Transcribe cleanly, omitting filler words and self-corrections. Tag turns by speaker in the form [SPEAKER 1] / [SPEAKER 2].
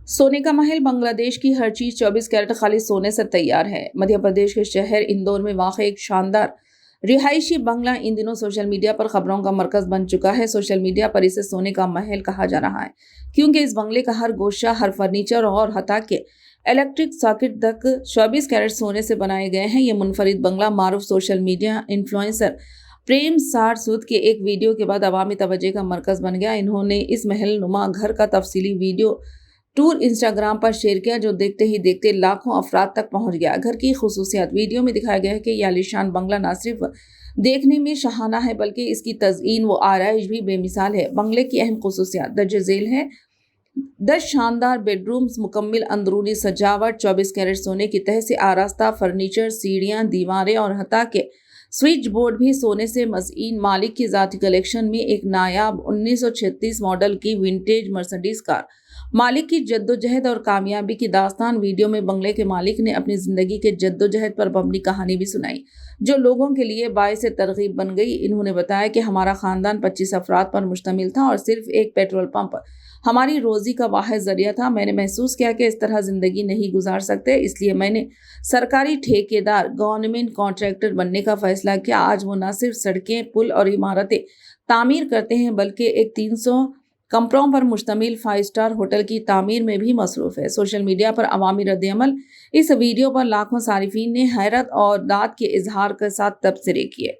[SPEAKER 1] सोने का महल बांग्लादेश की हर चीज 24 कैरेट खाली सोने से तैयार है। मध्य प्रदेश के शहर इंदौर में वाक़ एक शानदार रिहायशी बंगला इन दिनों सोशल मीडिया पर खबरों का मरकज बन चुका है। सोशल मीडिया पर इसे सोने का महल कहा जा रहा है क्योंकि इस बंगले का हर गोशा, हर फर्नीचर और हता के इलेक्ट्रिक सॉकेट तक 24 कैरेट सोने से बनाए गए हैं। ये मुनफरिद बंगला मारूफ सोशल मीडिया इन्फ्लुएंसर प्रेम सार सूद के एक वीडियो के बाद अवामी तवज्जो का मरकज बन गया। इन्होंने इस महल नुमा घर का तफसीली वीडियो टूर इंस्टाग्राम पर शेयर किया, जो देखते ही देखते लाखों अफराद तक पहुंच गया। घर की खुसूसियात वीडियो में दिखाया गया है कि यह आलीशान बंगला न सिर्फ देखने में शहाना है बल्कि इसकी तज़ईन व आराइश भी बेमिसाल है। बंगले की अहम खुसूसियात दर्ज झेल है। 10 शानदार बेडरूम्स, मुकम्मल अंदरूनी सजावट, 24 कैरेट सोने की तह से आरास्ता फर्नीचर, सीढ़ियां, दीवारें और हता के स्विच बोर्ड भी सोने से मज़ीन। मालिक की ज़ाती कलेक्शन में एक नायाब 1936 मॉडल की विंटेज मर्सिडीज कार। मालिक की जद्दोजहद और कामयाबी की दास्तान। वीडियो में बंगले के मालिक ने अपनी जिंदगी के जद्दोजहद पर मबनी कहानी भी सुनाई, जो लोगों के लिए बाइस तरगीब बन गई। इन्होंने बताया कि हमारा खानदान 25 अफराद पर मुश्तमिल था और सिर्फ एक पेट्रोल पंप हमारी रोजी का वाहिद जरिया था। मैंने महसूस किया कि इस तरह जिंदगी नहीं गुजार सकते, इसलिए मैंने सरकारी ठेकेदार गवर्नमेंट कॉन्ट्रैक्टर बनने का फैसला किया। आज वो न सिर्फ सड़कें, पुल और इमारतें तामीर करते हैं बल्कि एक 300 कमरों पर मुश्तमिल 5 स्टार होटल की तामीर में भी मसरूफ है। सोशल मीडिया पर अवामी रद्द-ए-अमल इस वीडियो पर लाखों सारिफीन ने हैरत और दाद के इजहार के साथ तबसरे किए।